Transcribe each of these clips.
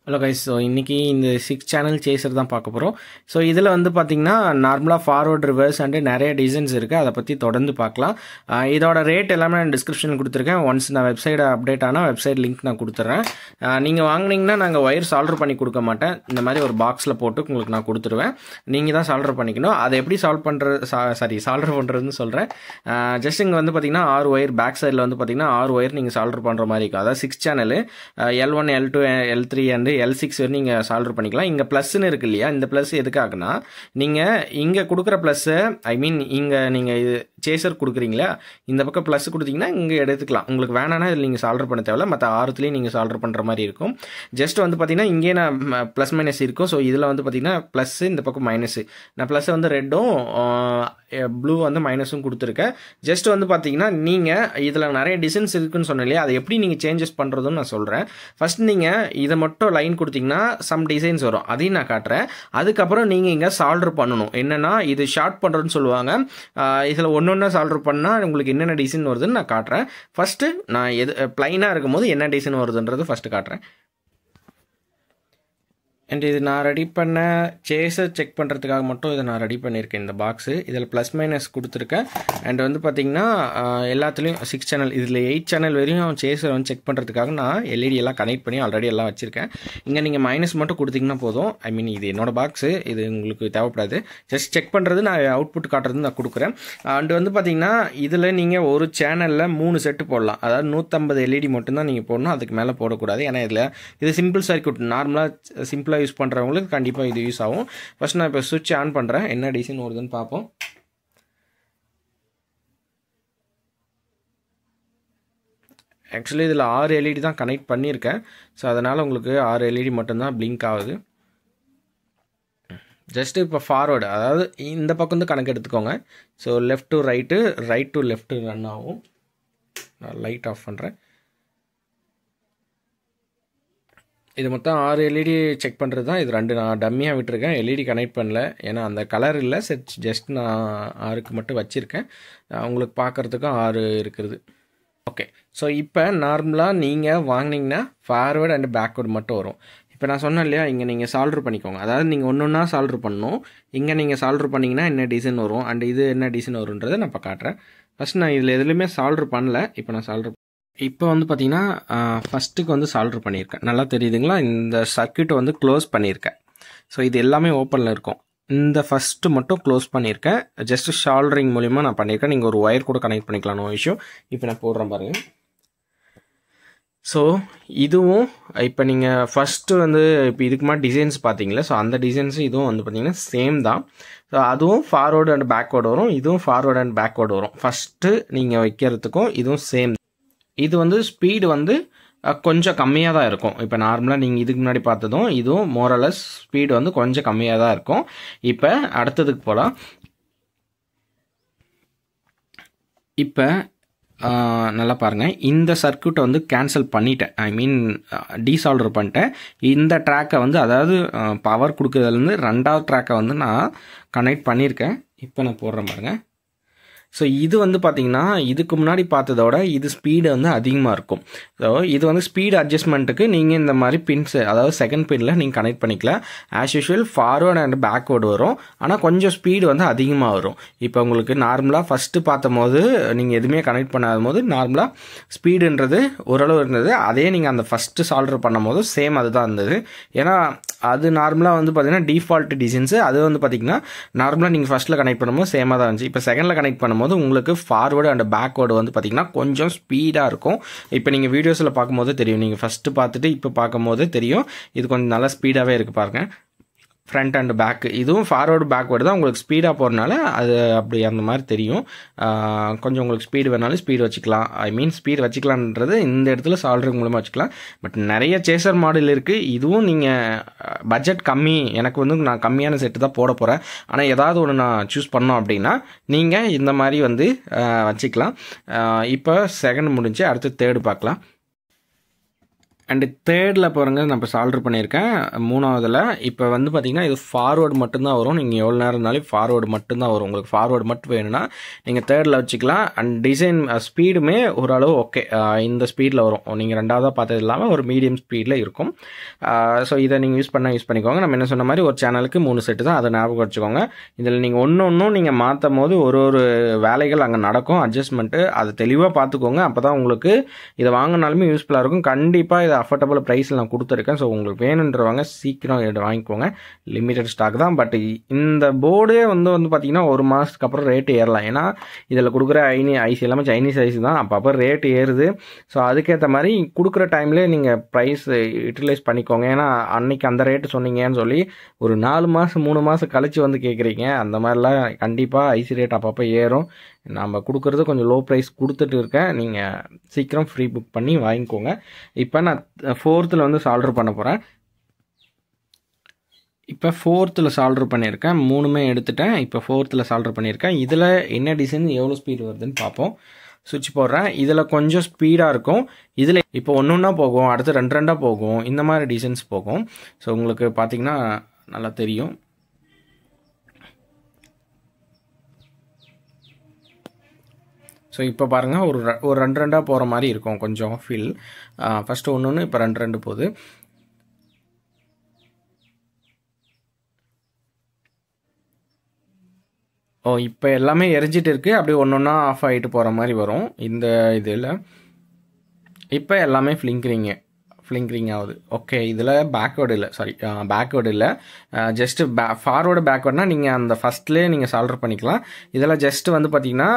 Hello guys. So இன்றைக்கி இந்த 6 channel chaser தான் பார்க்க போகிறோம். ஸோ இதில் வந்து பார்த்திங்கன்னா நார்மலாக ஃபார்வர்ட் ரிவர்ஸ் அண்டு நிறைய டிசைன்ஸ் இருக்குது. அதை பற்றி தொடர்ந்து பார்க்கலாம். இதோட ரேட் எல்லாமே நான் டிஸ்கிரிப்ஷனில் கொடுத்துருக்கேன். ஒன்ஸ் நான் வெப்சைட் அப்டேட் ஆனால் வெப்சைட் லிங்க் நான் கொடுத்துட்றேன். நீங்கள் வாங்கினீங்கன்னா நாங்கள் ஒயர் சால்டர் பண்ணி கொடுக்க மாட்டேன். இந்த மாதிரி ஒரு பாக்ஸில் போட்டு உங்களுக்கு நான் கொடுத்துருவேன். நீங்கள் தான் சால்டர் பண்ணிக்கணும். அதை எப்படி சால்டர் பண்ணுறதுன்னு சொல்கிறேன். ஜஸ்ட் இங்கே வந்து பார்த்திங்கன்னா 6 ஒயர் பேக் சைடில் வந்து பார்த்திங்கன்னா 6 ஒயர் நீங்கள் சால்டர் பண்ணுற மாதிரி இருக்கும். அதாவது 6 channel L1 L2 L3 and L6 வரை நீங்கள் சால்டர் பண்ணிக்கலாம். இங்கே ப்ளஸ்ன்னு இருக்கு இல்லையா, இந்த ப்ளஸ் எதுக்காகனா நீங்கள் இங்கே கொடுக்குற ப்ளஸ்ஸை இங்கே நீங்கள் இது சேசர் கொடுக்குறீங்களா, இந்த பக்கம் ப்ளஸ் கொடுத்தீங்கன்னா இங்கே எடுத்துக்கலாம். உங்களுக்கு வேணான்னா இதில் நீங்கள் சால்டர் பண்ண தேவையில்ல. மற்ற 6த்துலேயும் நீங்கள் சால்டர் பண்ணுற மாதிரி இருக்கும். ஜஸ்ட் வந்து பார்த்தீங்கன்னா இங்கே நான் ப்ளஸ் மைனஸ் இருக்கும். ஸோ இதில் வந்து பார்த்தீங்கன்னா ப்ளஸ்ஸு, இந்த பக்கம் மைனஸு. நான் ப்ளஸ்ஸை வந்து ரெட்டும் ப்ளூ வந்து மைனஸும் கொடுத்துருக்கேன். ஜஸ்ட் வந்து பார்த்தீங்கன்னா நீங்கள் இதில் நிறைய டிசைன்ஸ் இருக்குன்னு சொன்னேன் இல்லையா, அதை எப்படி நீங்கள் சேஞ்சஸ் பண்ணுறதுன்னு நான் சொல்கிறேன். ஃபஸ்ட் நீங்கள் இதை மட்டும் லைன் கொடுத்தீங்கன்னா சம் டிசைன்ஸ் வரும், அதையும் நான் காட்டுறேன். அதுக்கப்புறம் நீங்கள் இங்கே சால்டர் பண்ணணும். என்னென்னா இது ஷார்ட் பண்ணுறதுன்னு சொல்லுவாங்க. இதில் ஒன்று சால்டர் பண்ணால் உங்களுக்கு என்னென்ன டிசைன் வருதுன்னு நான் காட்டுறேன். ஃபஸ்ட்டு நான் எது ப்ளைனாக இருக்கும் போது என்ன டிசைன் வருதுன்றது ஃபஸ்ட்டு காட்டுறேன். அண்ட் இது நான் ரெடி பண்ண சேஸை செக் பண்ணுறதுக்காக மட்டும் இதை நான் ரெடி பண்ணியிருக்கேன். இந்த பாக்ஸு இதில் ப்ளஸ் மைனஸ் கொடுத்துருக்கேன். அண்ட் வந்து பார்த்திங்கன்னா எல்லாத்துலேயும் 6 சேனல், இதில் 8 சேனல் வரையும் சேஸை வந்து செக் பண்ணுறதுக்காக நான் எல்இடி எல்லாம் கனெக்ட் பண்ணி ஆல்ரெடி எல்லாம் வச்சுருக்கேன். இங்கே நீங்கள் மைனஸ் மட்டும் கொடுத்தீங்கன்னா போதும். இது என்னோடய பாக்ஸு, இது உங்களுக்கு தேவைப்படாது. ஜஸ்ட் செக் பண்ணுறது நான் அவுட்புட் காட்டுறது நான் கொடுக்குறேன். அண்ட் வந்து பார்த்திங்கன்னா இதில் நீங்கள் ஒரு சேனலில் 3 செட்டு போடலாம். அதாவது 150 எல்இடி மட்டும்தான் நீங்கள் போடணும், அதுக்கு மேலே போடக்கூடாது. ஏன்னா இது சிம்பிள் சர்க்யூட், நார்மலாக சிம்பிளாக யூஸ் பண்ணுறவங்களுக்கு கண்டிப்பாக இது யூஸ் ஆகும். ஃபர்ஸ்ட் நான் இப்போ சுவிட்ச் ஆன் பண்ணுறேன், என்ன டிசைன் வருதுன்னு பார்ப்போம். ஆக்சுவலி இதில் 6 எல்இடி தான் கனெக்ட் பண்ணியிருக்கேன். ஸோ அதனால் உங்களுக்கு 6 எல்இடி மட்டும்தான் பிளிங்க் ஆகுது. ஜஸ்ட்டு இப்போ ஃபார்வர்டு, அதாவது இந்த பக்கம் வந்து கணக்கு எடுத்துக்கோங்க. So left to right, right to left run ஆகும். நான் லைட் ஆஃப் பண்ணுறேன். இது மொத்தம் 6 எல்இடி செக் பண்ணுறது தான். இது 2 நான் டம்மியாக விட்டுருக்கேன், எல்இடி கனெக்ட் பண்ணல. ஏன்னா அந்த கலர் இல்லை, ஜஸ்ட் நான் 6க்கு மட்டும் வச்சுருக்கேன். உங்களுக்கு பார்க்குறதுக்கும் 6 இருக்குது. ஓகே. ஸோ இப்போ நார்மலாக நீங்கள் வாங்கினீங்கன்னா ஃபார்வேர்டு அண்ட் பேக்வேர்டு மட்டும் வரும். இப்போ நான் சொன்னேன் இல்லையா, இங்கே நீங்கள் சால்டர் பண்ணிக்கோங்க. அதாவது நீங்கள் ஒன்றா சால்டர் பண்ணணும். இங்கே நீங்கள் சால்டர் பண்ணிங்கன்னா என்ன டிசைன் வரும் அண்ட் இது என்ன டிசைன் வரும்ன்றதை நான் இப்போ காட்டுறேன். ஃபஸ்ட் நான் இதில் எதுலையுமே சால்டர் பண்ணல. இப்போ வந்து பார்த்தீங்கன்னா ஃபஸ்ட்டுக்கு வந்து சால்டர் பண்ணியிருக்கேன். நல்லா தெரியுதுங்களா? இந்த சர்க்யூட்டை வந்து க்ளோஸ் பண்ணியிருக்கேன். ஸோ இது எல்லாமே ஓப்பனில் இருக்கும். இந்த ஃபஸ்ட்டு மட்டும் க்ளோஸ் பண்ணியிருக்கேன். ஜஸ்ட் ஷால்டரிங் மூலிமா நான் பண்ணியிருக்கேன். நீங்கள் ஒரு ஒயர் கூட கனெக்ட் பண்ணிக்கலாம், நோ இஷ்யூ. இப்போ நான் போடுறேன் பாருங்கள். ஸோ இதுவும் இப்போ நீங்கள் ஃபஸ்ட்டு வந்து இப்போ இதுக்கு மாதிரி டிசைன்ஸ் பார்த்தீங்களா, ஸோ அந்த டிசைன்ஸு இதுவும் வந்து பார்த்தீங்கன்னா சேம் தான். ஸோ அதுவும் ஃபார்வர்டு அண்ட் பேக்வேர்டு வரும், இதுவும் ஃபார்வர்டு அண்ட் பேக்வேர்டு வரும். ஃபஸ்ட்டு நீங்கள் வைக்கிறதுக்கும் இதுவும் சேம். இது வந்து ஸ்பீடு வந்து கொஞ்சம் கம்மியாக தான் இருக்கும். இப்போ நார்மலாக நீங்கள் இதுக்கு முன்னாடி பார்த்ததும் இதுவும் மோரலஸ் ஸ்பீடு வந்து கொஞ்சம் கம்மியாக தான் இருக்கும். இப்போ அடுத்ததுக்கு போகலாம். இப்போ நல்லா பாருங்கள், இந்த சர்க்யூட்டை வந்து கேன்சல் பண்ணிட்டேன், டீசால்டர் பண்ணிட்டேன். இந்த ட்ராக்கை வந்து, அதாவது பவர் கொடுக்குறதுலேருந்து 2வது ட்ராக்கை வந்து நான் கனெக்ட் பண்ணியிருக்கேன். இப்போ நான் போடுறேன் பாருங்கள். ஸோ இது வந்து பார்த்திங்கன்னா இதுக்கு முன்னாடி பார்த்ததோட இது ஸ்பீடு வந்து அதிகமாக இருக்கும். ஸோ இது வந்து ஸ்பீடு அட்ஜஸ்ட்மெண்ட்டுக்கு நீங்கள் இந்த மாதிரி பின்ஸு, அதாவது செகண்ட் பின்னில் நீங்கள் கனெக்ட் பண்ணிக்கலாம். As usual forward and backward வரும், ஆனால் கொஞ்சம் ஸ்பீடு வந்து அதிகமாக வரும். இப்போ உங்களுக்கு நார்மலாக ஃபஸ்ட்டு பார்த்தபோது நீங்கள் எதுவுமே கனெக்ட் பண்ணாத போது நார்மலாக ஸ்பீடுன்றது ஓரளவு இருந்தது. அதே நீங்கள் அந்த ஃபஸ்ட்டு சால்டர் பண்ணும் போது சேம் அதுதான் இருந்தது. ஏன்னா அது நார்மலாக வந்து பார்த்திங்கன்னா டிஃபால்ட் டிசைன்ஸு. அது வந்து பார்த்திங்கன்னா நார்மலாக நீங்கள் ஃபஸ்ட்டில் கனெக்ட் பண்ணும்போது சேமாக தான் இருந்துச்சு. இப்போ செகண்டில் கனெக்ட் பண்ணும்போது உங்களுக்கு ஃபார்வர்டு அண்ட் பேக்வேர்டு வந்து பார்த்திங்கன்னா கொஞ்சம் ஸ்பீடாக இருக்கும். இப்போ நீங்கள் வீடியோஸில் பார்க்கும்போது தெரியும், நீங்கள் ஃபஸ்ட்டு பார்த்துட்டு இப்போ பார்க்கும்போது தெரியும் இது கொஞ்சம் நல்லா ஸ்பீடாகவே இருக்குது பாருங்கள். ஃப்ரண்ட் அண்ட் பேக்கு இதுவும் ஃபார்வர்டு பேக்வேர்டு தான். உங்களுக்கு ஸ்பீடாக போகிறனால அது அப்படி அந்த மாதிரி தெரியும். கொஞ்சம் உங்களுக்கு ஸ்பீடு வேணாலும் ஸ்பீடு வச்சுக்கலாம். ஸ்பீடு வச்சுக்கலான்றது இந்த இடத்துல சால்டரிங் மூலமாக வச்சுக்கலாம். பட் நிறைய சேசர் மாடல் இருக்குது. இதுவும் நீங்கள் பட்ஜெட் கம்மி, எனக்கு வந்து நான் கம்மியான செட்டு தான் போட போகிறேன், ஆனால் ஏதாவது ஒன்று நான் சூஸ் பண்ணோம் அப்படின்னா நீங்கள் இந்த மாதிரி வந்து வச்சுக்கலாம். இப்போ செகண்ட் முடிஞ்சு அடுத்து தேர்டு பார்க்கலாம். அண்ட் தேர்டில் பாருங்க நான் இப்போ சால்டர் பண்ணியிருக்கேன். மூணாவதில் இப்போ வந்து பார்த்தீங்கன்னா இது ஃபார்வேர்டு மட்டும்தான் வரும். நீங்கள் எவ்வளோ நேரம் இருந்தாலும் ஃபார்வேர்டு மட்டும்தான் வரும். உங்களுக்கு ஃபார்வேர்டு மட்டும் வேணும்னா நீங்கள் தேர்டில் வச்சுக்கலாம். அண்ட் டிசைன் ஸ்பீடுமே ஓரளவு ஓகே, இந்த ஸ்பீடில் வரும். நீங்கள் ரெண்டாவதாக பார்த்தது இல்லாமல் ஒரு மீடியம் ஸ்பீடில் இருக்கும். ஸோ இதை நீங்கள் யூஸ் பண்ணிக்கோங்க. நம்ம என்ன சொன்ன மாதிரி ஒரு சேனலுக்கு 3 செட்டு தான், அதை ஞாபகம் வச்சுக்கோங்க. இதில் நீங்கள் ஒன்றும் நீங்கள் மாற்றும் போது ஒரு வேலைகள் அங்கே நடக்கும், அட்ஜஸ்ட்மெண்ட்டு. அதை தெளிவாக பார்த்துக்கோங்க. அப்போ தான் உங்களுக்கு இதை வாங்கினாலுமே யூஸ்ஃபுல்லாக இருக்கும். கண்டிப்பாக இதை அஃபோர்டபுள் ப்ரைஸில் நான் கொடுத்துருக்கேன். ஸோ உங்களுக்கு வேணுன்றவங்க சீக்கிரம் இதை வாங்கிக்கோங்க. லிமிட்டட் ஸ்டாக் தான். பட் இந்த போர்டே வந்து பார்த்தீங்கன்னா 1 மாதத்துக்கு அப்புறம் ரேட்டு ஏறலாம். ஏன்னா இதில் கொடுக்குற ஐசி எல்லாமே சைனீஸ் ஐசி தான், அப்போ ரேட்டு ஏறுது. ஸோ அதுக்கேற்ற மாதிரி கொடுக்குற டைம்லேயே நீங்கள் ப்ரைஸ் யூட்டிலைஸ் பண்ணிக்கோங்க. ஏன்னா அன்னைக்கு அந்த ரேட்டு சொன்னீங்கன்னு சொல்லி ஒரு 4 மாதம் 3 மாதம் கழிச்சு வந்து கேட்குறீங்க. அந்த மாதிரிலாம் கண்டிப்பாக ஐசி ரேட் அப்பப்போ ஏறும். நம்ம கொடுக்குறது கொஞ்சம் லோ ப்ரைஸ் கொடுத்துட்டு இருக்கேன். நீங்கள் சீக்கிரம் ஃப்ரீ புக் பண்ணி வாங்கிக்கோங்க. இப்போ நான் 4th வந்து சால்டர் பண்ண போகிறேன். இப்போ 4th சால்டர் பண்ணியிருக்கேன். 3மே எடுத்துட்டேன். இப்போ 4th சால்டர் பண்ணியிருக்கேன். இதில் என்ன டிசைன் எவ்வளோ ஸ்பீடு வருதுன்னு பார்ப்போம். சுவிட்ச் போடுறேன். இதில் கொஞ்சம் ஸ்பீடாக இருக்கும். இதில் இப்போ ஒன்றா போகும், அடுத்து 2 போகும், இந்த மாதிரி டிசைன்ஸ் போகும். ஸோ உங்களுக்கு பார்த்தீங்கன்னா நல்லா தெரியும். ஸோ இப்போ பாருங்கள் ஒரு 2 போகிற மாதிரி இருக்கும் கொஞ்சம் ஃபீல். ஃபஸ்ட்டு ஒன்று, இப்போ 2 போகுது. இப்போ எல்லாமே எரிஞ்சிட்டு இருக்குது. அப்படியே ஒன்றா ஆஃப் ஆகிட்டு போகிற மாதிரி வரும் இந்த இதில். இப்போ எல்லாமே ஃப்ளிங்கரிங் ஆகுது. ஓகே, இதில் பேக்வேர்டு இல்லை, ஜஸ்ட்டு பேக்வேர்டுனா நீங்கள் அந்த ஃபஸ்ட்லேயே நீங்கள் சால்டர் பண்ணிக்கலாம். இதில் ஜஸ்ட்டு வந்து பார்த்தீங்கன்னா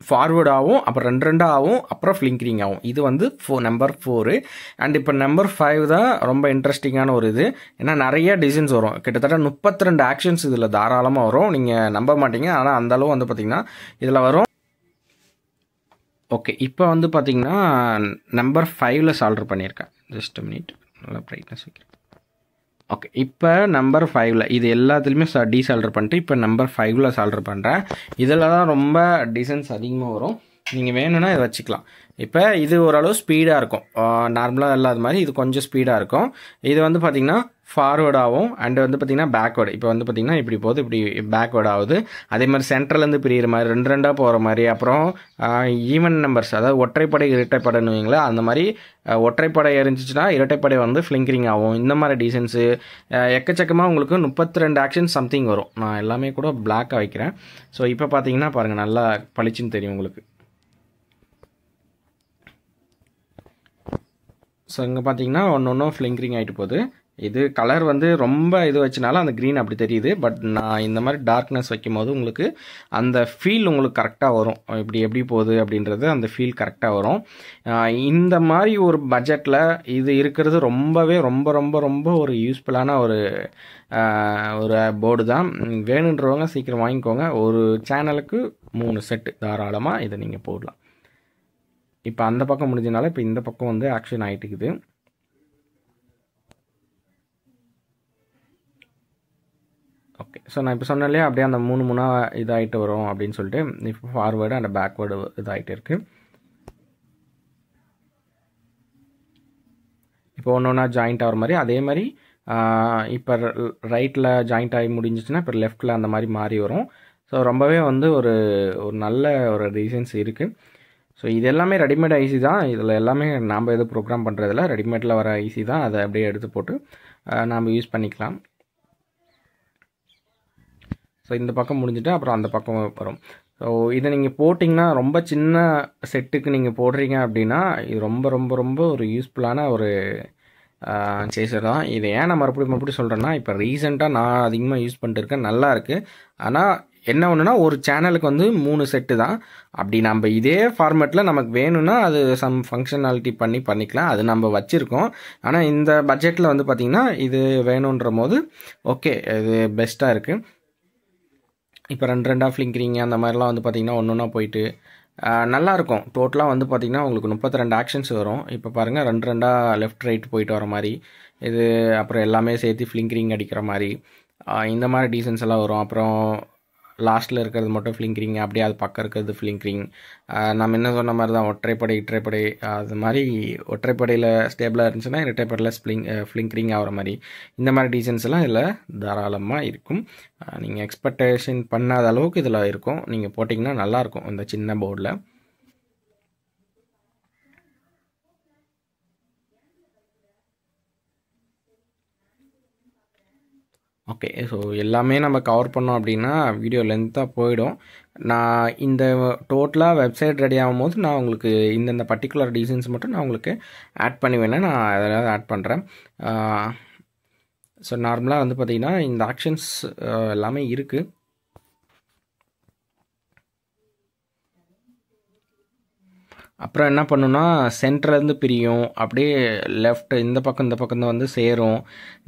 ஃபார்வேர்ட் ஆகும், அப்புறம் 2 ஆகும், அப்புறம் ஃப்ளிங்கரிங் ஆகும். இது வந்து நம்பர் 4. அண்ட் இப்போ நம்பர் 5 தான் ரொம்ப இன்ட்ரெஸ்டிங்கான ஒரு இது. ஏன்னா நிறைய டிசைன்ஸ் வரும். கிட்டத்தட்ட 32 ஆக்ஷன்ஸ் இதில் தாராளமாக வரும். நீங்கள் நம்ப மாட்டீங்க, ஆனால் அந்தளவு வந்து பார்த்தீங்கன்னா இதில் வரும். ஓகே, இப்போ வந்து பார்த்தீங்கன்னா நம்பர் 5 சால்டர் பண்ணியிருக்கேன். ஜஸ்ட் மினிட், நல்லா ப்ரைட்னஸ் வைக்கிறேன். ஓகே, இப்போ நம்பர் 5 இது எல்லாத்துலேயுமே டீசால்டர் பண்ணிட்டு இப்போ நம்பர் 5 சால்டர் பண்ணுறேன். இதில் தான் ரொம்ப டிசைன்ஸ் அதிகமாக வரும். நீங்கள் வேணும்னா இதை வச்சுக்கலாம். இப்போ இது ஓரளவு ஸ்பீடாக இருக்கும். நார்மலாக இல்லாத மாதிரி இது கொஞ்சம் ஸ்பீடாக இருக்கும். இது வந்து பார்த்திங்கன்னா ஃபார்வேர்டாகவும் அண்ட் வந்து பார்த்திங்கன்னா பேக்வேர்டு. இப்போ வந்து பார்த்திங்கன்னா இப்படி போகுது, இப்படி பேக்வேர்ட் ஆகுது. அதே மாதிரி சென்ட்ரலேருந்து பிரிகிற மாதிரி 2 போகிற மாதிரி. அப்புறம் ஈவன் நம்பர்ஸ், அதாவது ஒற்றைப்படை இரட்டைப்படைன்னு வைங்களேன், அந்த மாதிரி ஒற்றைப்படை இருந்துச்சுன்னா இரட்டைப்படை வந்து ஃப்ளிங்கரிங் ஆகும். இந்த மாதிரி டிசைன்ஸு எக்கச்சக்கமாக உங்களுக்கு 32 ஆக்ஷன் சம்திங் வரும். நான் எல்லாமே கூட பிளாக்காக வைக்கிறேன். ஸோ இப்போ பார்த்தீங்கன்னா பாருங்கள், நல்லா பளிச்சுன்னு தெரியும் உங்களுக்கு. ஸோ இங்கே பார்த்தீங்கன்னா ஒன்றும் ஃப்ளிங்கரிங் ஆகிட்டு போகுது. இது கலர் வந்து ரொம்ப இது வச்சனால அந்த க்ரீன் அப்படி தெரியுது. பட் நான் இந்த மாதிரி டார்க்னஸ் வைக்கும் போது உங்களுக்கு அந்த ஃபீல் உங்களுக்கு கரெக்டாக வரும். இப்படி எப்படி போகுது அப்படின்றது அந்த ஃபீல் கரெக்டாக வரும். இந்த மாதிரி ஒரு பட்ஜெட்டில் இது இருக்கிறது ரொம்பவே ரொம்ப ரொம்ப ரொம்ப ஒரு யூஸ்ஃபுல்லான ஒரு போர்டு தான். வேணுன்றவங்க சீக்கிரம் வாங்கிக்கோங்க. ஒரு சேனலுக்கு 3 செட்டு தாராளமாக இதை நீங்கள் போடலாம். இப்போ அந்த பக்கம் முடிஞ்சதுனால இப்போ இந்த பக்கம் வந்து ஆக்ஷன் ஆகிட்டுக்குது. ஓகே, ஸோ நான் இப்போ சொன்னாலே அப்படியே அந்த 3 இதாகிட்டு வரும் அப்படின்னு சொல்லிட்டு இப்போ ஃபார்வேர்டு அண்ட் பேக்வேர்டு இதாகிட்டு இருக்குது. இப்போ ஒன்றா ஜாயிண்ட் ஆகிற மாதிரி, அதே மாதிரி இப்போ ரைட்டில் ஜாயிண்ட் ஆகி முடிஞ்சிச்சுன்னா இப்போ லெஃப்டில் அந்த மாதிரி மாறி வரும். ஸோ ரொம்பவே வந்து ஒரு நல்ல ஒரு டிசைன்ஸ் இருக்குது. ஸோ இது எல்லாமே ரெடிமேட் ஐசி தான். இதில் எல்லாமே நாம் எதுவும் ப்ரோக்ராம் பண்ணுறதில்ல, ரெடிமேடில் வர ஐசி தான். அதை அப்படியே எடுத்து போட்டு நாம் யூஸ் பண்ணிக்கலாம். ஸோ இந்த பக்கம் முடிஞ்சுட்டு அப்புறம் அந்த பக்கம் வரும். ஸோ இதை நீங்கள் போட்டிங்கன்னா ரொம்ப சின்ன செட்டுக்கு நீங்கள் போடுறீங்க அப்படின்னா இது ரொம்ப ரொம்ப ரொம்ப ஒரு யூஸ்ஃபுல்லான ஒரு சேசர் தான். இதை ஏன் நான் மறுபடியும் சொல்கிறேன்னா, இப்போ ரீசெண்டாக நான் அதிகமாக யூஸ் பண்ணிட்டு இருக்கேன், நல்லா இருக்குது. ஆனால் என்ன ஒன்றுனா ஒரு சேனலுக்கு வந்து 3 செட்டு தான். அப்படி நம்ம இதே ஃபார்மேட்டில் நமக்கு வேணும்னா அது சம் ஃபங்க்ஷனாலிட்டி பண்ணிக்கலாம். அது நம்ம வச்சுருக்கோம். ஆனால் இந்த பட்ஜெட்டில் வந்து பார்த்திங்கன்னா இது வேணுன்ற போது ஓகே, இது பெஸ்ட்டாக இருக்குது. இப்போ 2 ஃப்ளிங்கரிங் அந்த மாதிரிலாம் வந்து பார்த்திங்கன்னா ஒன்றா போயிட்டு நல்லாயிருக்கும். டோட்டலாக வந்து பார்த்திங்கன்னா உங்களுக்கு 32 ஆக்ஷன்ஸ் வரும். இப்போ பாருங்கள், 2 லெஃப்ட் ரைட் போயிட்டு வர மாதிரி இது, அப்புறம் எல்லாமே சேர்த்து ஃப்ளிங்கரிங் அடிக்கிற மாதிரி இந்த மாதிரி டிசைன்ஸ் எல்லாம் வரும். அப்புறம் லாஸ்ட்டில் இருக்கிறது மட்டும் ஃப்ளிங்கரிங், அப்படியே அது பக்கம் இருக்கிறது ஃப்ளிங்கரிங். நம்ம என்ன சொன்ன மாதிரி தான் ஒற்றைப்படை இற்றைப்படை, அது மாதிரி ஒற்றைப்படையில் ஸ்டேபிளாக இருந்துச்சுன்னா இரட்டைப்படையில் ஃப்ளிங்கரிங் ஆகிற மாதிரி இந்த மாதிரி டிசைன்ஸ் எல்லாம் இதில் தாராளமாக இருக்கும். நீங்கள் எக்ஸ்பெக்டேஷன் பண்ணாத அளவுக்கு இதில் இருக்கும். நீங்கள் போட்டிங்கன்னா நல்லாயிருக்கும் இந்த சின்ன போர்டில். ஓகே, ஸோ எல்லாமே நம்ம கவர் பண்ணோம் அப்படின்னா வீடியோ லென்த்தாக போயிடும். நான் இந்த டோட்டலாக வெப்சைட் ரெடி ஆகும்போது நான் உங்களுக்கு இந்தந்த பர்டிகுலர் டிசைன்ஸ் மட்டும் நான் உங்களுக்கு ஆட் பண்ணி வேணால் நான் அதெல்லாம் ஆட் பண்ணுறேன். ஸோ நார்மலாக வந்து பார்த்திங்கன்னா இந்த ஆக்ஷன்ஸ் எல்லாமே இருக்குது. அப்புறம் என்ன பண்ணுன்னா சென்டர்லேருந்து பிரியும், அப்படியே லெஃப்ட் இந்த பக்கம் தான் வந்து சேரும்.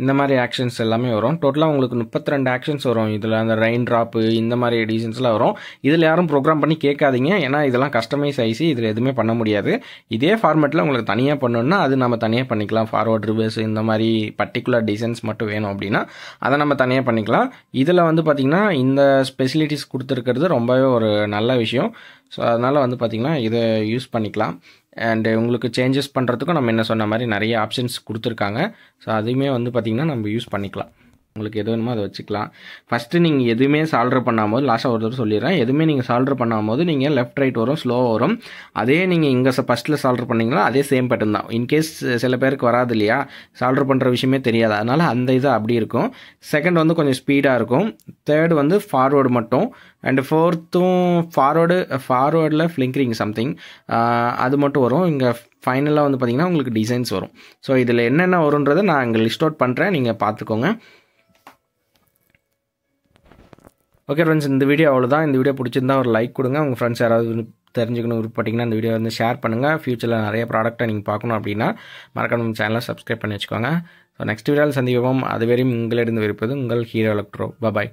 இந்த மாதிரி ஆக்ஷன்ஸ் எல்லாமே வரும். டோட்டலாக உங்களுக்கு 32 ஆக்ஷன்ஸ் வரும். இதில் அந்த ரெயின் ட்ராப்பு இந்த மாதிரி டிசைன்ஸ்லாம் வரும். இதில் யாரும் ப்ரோக்ராம் பண்ணி கேட்காதீங்க, ஏன்னா இதெல்லாம் கஸ்டமைஸ் ஆயிடுச்சு, இதில் எதுவுமே பண்ண முடியாது. இதே ஃபார்மேட்டில் உங்களுக்கு தனியாக பண்ணணுன்னா அது நம்ம தனியாக பண்ணிக்கலாம். ஃபார்வர்ட் ரிவர்ஸ் இந்த மாதிரி பர்டிகுலர் டிசைன்ஸ் மட்டும் வேணும் அப்படின்னா அதை நம்ம தனியாக பண்ணிக்கலாம். இதில் வந்து பார்த்திங்கன்னா இந்த ஸ்பெசிலிட்டிஸ் கொடுத்துருக்கிறது ரொம்பவே ஒரு நல்ல விஷயம். ஸோ அதனால் வந்து பார்த்திங்கன்னா இதை யூஸ் பண்ணிக்கலாம். அண்டு உங்களுக்கு சேஞ்சஸ் பண்ணுறதுக்கும் நம்ம என்ன சொன்ன மாதிரி நிறைய ஆப்ஷன்ஸ் கொடுத்துருக்காங்க. ஸோ அதையுமே வந்து பார்த்திங்கன்னா நம்ம யூஸ் பண்ணிக்கலாம். உங்களுக்கு எது வேணுமோ அதை வச்சுக்கலாம். ஃபஸ்ட்டு நீங்கள் எதுவுமே சால்டர் பண்ணாமல், லாஸ்ட்டாக ஒரு தடவை சொல்லிடுறேன், எதுவுமே நீங்கள் சால்டர் பண்ணாமல் நீங்கள் லெஃப்ட் ரைட் வரும், ஸ்லோவாக வரும். அதே நீங்கள் இங்கே ஃபஸ்ட்டில் சால்டர் பண்ணிங்கன்னா அதே சேம் பேட்டர்ன் தான். இன்கேஸ் சில பேருக்கு வராது இல்லையா, சால்டர் பண்ணுற விஷயமே தெரியாது, அதனால் அந்த இது அப்படி இருக்கும். செகண்ட் வந்து கொஞ்சம் ஸ்பீடாக இருக்கும். தேர்டு வந்து ஃபார்வேர்டு மட்டும். அண்டு ஃபோர்த்தும் ஃபார்வேர்டில் ஃப்ளிங்கரிங் சம்திங் அது மட்டும் வரும். இங்கே ஃபைனலாக வந்து பார்த்திங்கன்னா உங்களுக்கு டிசைன்ஸ் வரும். ஸோ இதில் என்னென்ன வரும்ன்றதை நான் இங்கே லிஸ்ட் அவுட் பண்ணுறேன், நீங்கள் பார்த்துக்கோங்க. ஓகே ஃப்ரெண்ட்ஸ், இந்த வீடியோ அவ்வளோதான். இந்த வீடியோ பிடிச்சிருந்தா ஒரு லைக் கொடுங்க. உங்கள் ஃப்ரெண்ட்ஸ் யாராவது தெரிஞ்சுக்கணும் விருப்பப்பட்டிங்கன்னா இந்த வீடியோ வந்து ஷேர் பண்ணுங்கள். ஃபியூச்சரில் நிறைய ப்ராடக்ட்டை நீங்கள் பார்க்கணும் அப்படின்னா மறக்காம நம்ம சேனலை சப்ஸ்கிரைப் பண்ணி வச்சுக்கோங்க. ஸோ நெக்ஸ்ட் வீடியோவில் சந்திப்போம். அதுவரையும் உங்களிடம் இருப்பது உங்கள் ஹீரோ எலக்ட்ரோ. பாய்.